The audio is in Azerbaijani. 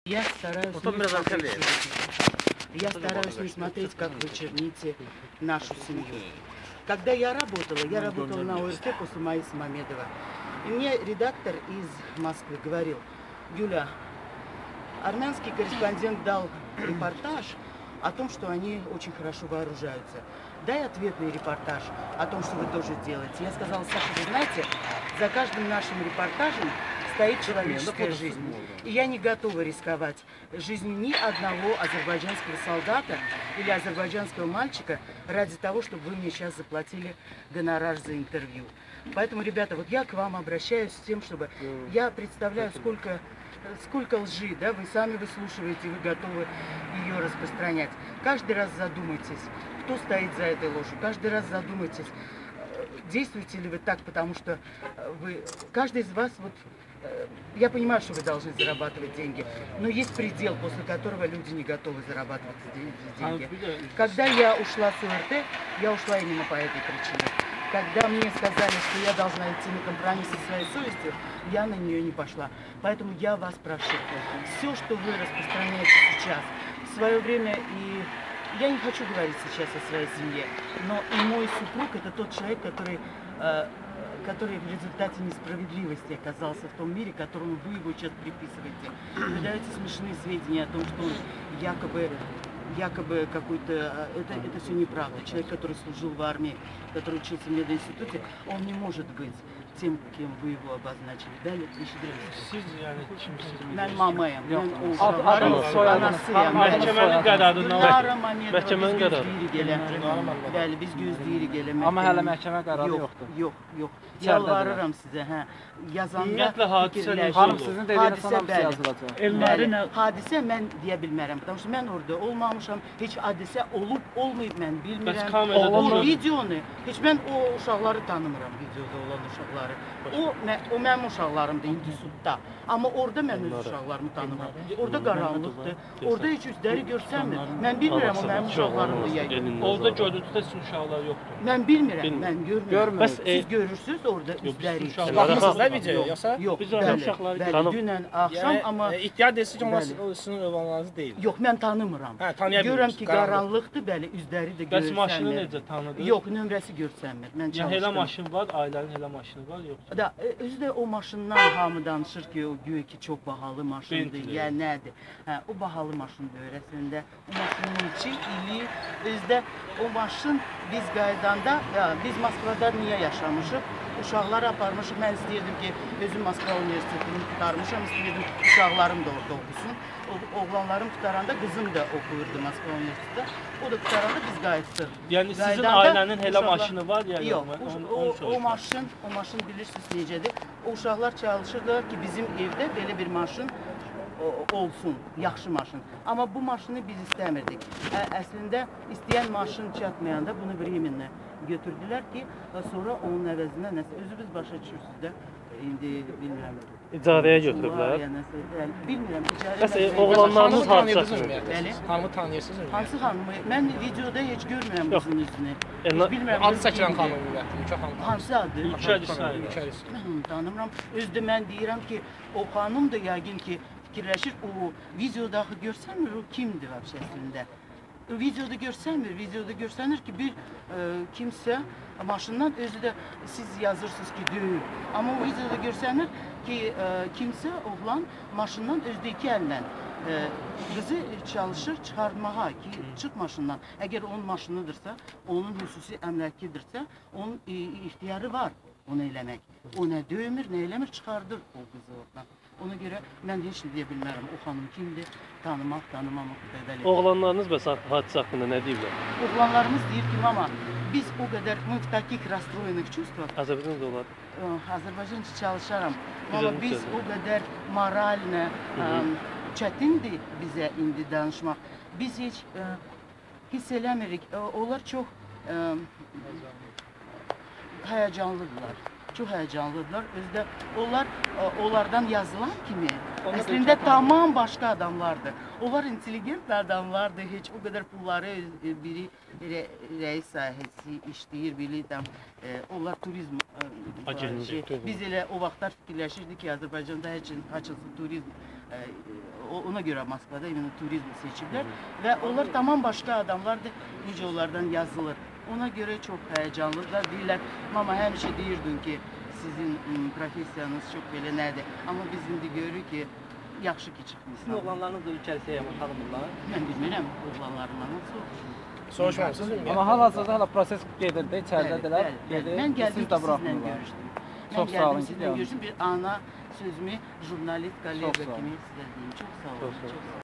Я стараюсь не смотреть, как вы черните нашу семью. Когда я работала на ОРТ после Маиса Мамедова. И мне редактор из Москвы говорил: Юля, армянский корреспондент дал репортаж о том, что они очень хорошо вооружаются. Дай ответный репортаж о том, что вы тоже делаете. Я сказала: Саша, вы знаете, за каждым нашим репортажем стоит человеческая жизнь. И я не готова рисковать жизнью ни одного азербайджанского солдата или азербайджанского мальчика ради того, чтобы вы мне сейчас заплатили гонорар за интервью. Поэтому, ребята, вот я к вам обращаюсь с тем, чтобы я представляю, сколько лжи, да, вы сами выслушиваете, вы готовы ее распространять. Каждый раз задумайтесь, кто стоит за этой ложью. Каждый раз задумайтесь, действуете ли вы так, потому что каждый из вас, вот, я понимаю, что вы должны зарабатывать деньги, но есть предел, после которого люди не готовы зарабатывать деньги. Когда я ушла с ОРТ, я ушла именно по этой причине. Когда мне сказали, что я должна идти на компромисс со своей совестью, я на нее не пошла. Поэтому я вас прошу, все, что вы распространяете сейчас, в свое время, и я не хочу говорить сейчас о своей семье, но и мой супруг — это тот человек, который в результате несправедливости оказался в том мире, которому вы его сейчас приписываете. Вы даете смешные сведения о том, что он якобы какой-то... Это все неправда. Человек, который служил в армии, который учился в мединституте, он не может быть тем, кем вы его обозначили. Далее, Siz yani kimsiniz? Ben mamayım. Ben Adınız, uşaqların soyadınız. anasıyam. Məhkəmənin qərarından Məhkəmənin qərarı. Bəli, biz gözləyirik elə. Amma hələ məhkəmə qərarı yoxdur. Yox. Yalvarıram sizə, hə. Yazanda Ümumiyyətlə hadisə Xanım, sizin dediyiniz hamısı yazılacaq. Bəli, hadisə mən deyə bilmərəm. Çünki mən orada olmamışam. Heç hadisə olub, olmayıb mən bilmirəm. O videonu, heç mən o uşaqları tanımıram, videoda olan uşaqları. O mənim uşaqlarımdır İndisudda. Amma orada mən öz uşaqlarımı tanımıram. Orada qaranlıqdır. Orada heç üzləri görsənmir. Mən bilmirəm o mənim uşaqlarımdır ya. Orada görüntüdə sizin uşaqlar yoxdur. Mən bilmirəm, mən görmürəm. Siz görürsünüz orada üzləri. Baxmısınız da videoya, yoxsa? Yox, bəli, dünən axşam, amma... İhtiyar desək, onlar sizin övlanlarınız deyil. Yox, mən tanımıram. Görürəm ki, qaranlıqdır, bəli, üzləri də görsənmir. Bəs maşını necə tanıdınız? Yox, nömrəsi görsənmir. Mən çalışdım. Yəni, elə maşın var, ailənin elə maşını var, yoxsa? Özü də o maşından hamı danışır ki, o güya ki, çox bahalı maşındır, ya nədir? O bahalı maşındır öyrəsində. O maşının içi, ili, özdə o maşın biz qaydanda, biz Moskvada niyə yaşamışıq? Uşaqları aparmışıq. Mən istəyirdim ki, özüm Moskva Universitetini tutarmışam, istəyirdim uşaqlarım da orada okusun. Oğlanlarım tutaranda qızım da oxuyurdu Moskva Universitetində. O da tutaranda biz qayıtdıq. Yəni sizin ailənin elə maşını var ya? Yox, o maşın bilirsiniz necədir? O uşaqlar çalışırlar ki, bizim evdə belə bir maşın olsun, yaxşı maşın. Amma bu maşını biz istəmirdik. Əslində istəyən maşın çatmayanda bunu Bremenlə götürdülər ki, sonra onun əvəzinə nəsə, özünüz başa düşürsünüz də, indi bilmirəm. İcarəyə götürüblər. Bilmirəm, Bəs oğlanlarınız harcasınız? Hanımı tanıyırsınız? Hansı xanımı? Mən videoda heç görmürəm qızın üzünü. Adı çəkilən xanım ümumiyyətlə. Hansı adı? Ülkəlisə. Mən onu tanımıram. Özdə mən deyirəm ki, o xanım da yəqin ki, fikirləşir, o videoda görsənmir, o kimdir əslində? Videoda görsənir ki, bir kimsə maşından, özü də siz yazırsınız ki, deyil. Amma o videoda görsənir ki, kimsə, oğlan maşından özdə iki əllə qızı çalışır çıxartmağa ki, çıx maşından. Əgər onun maşınıdırsa, onun xüsusi əmləkidirsə, onun ixtiyarı var onu eləmək. O nə döymür, nə eləmir, çıxardır o qızı oradan. Ona görə mən heç nə deyə bilmərəm. O xanım kimdir, tanımamaq qədər. Oğlanlarınız bəs hadisə haqqında nə deyirlər? Oğlanlarımız deyir ki, mama, biz o qədər, мы в таких расстроенных чувствах. Azərbaycan da olar. Azərbaycanca çalışaram. Mama, biz o qədər moralne çətindir bizə indi danışmaq. Biz heç hiss eləmirik. Onlar çox həyəcanlıdırlar. Çox həyəcanlıdırlar. Özdə onlardan yazılan kimi əslində tamam başqa adamlardır. Onlar intelligent adamlardır. Heç o qədər pulları biri rəis sahəsi işləyir, biri onlar turizm. Biz elə o vaxtlar fikirləşirdik ki, Azərbaycanda açılsın turizm Ona göre Moskva'da imенно turizmi seçiblər ve onlar tamam başka adamlardır. Necə onlardan yazılır. Ona göre çok heyecanlılar. Deyirlər, mama həmişə deyirdin ki, sizin professiyanız çok belə nədir. Ama biz indi görürük ki, yaxşı ki çıxmışsınız. Sizin oğlanlarınız da ölkəlisə yaman tanımırlar. Mən bilmirəm oğlanlarımla nasıl. Soruşmamışsınız mı? Amma hal-hazırda hala proses gedir də, içəridədirlər. Mən gəldim siz də ki, sizlə buraxmırlar. görüşdüm. Mən Çox sağ olun gəldim ki, sizlə gəlmişsiniz. görüşdüm. Bir ana sözümü jurnalist kollega sağ olun. kimi sizə deyim. Çox sağ olun. Çox sağ olun. Çox sağ olun.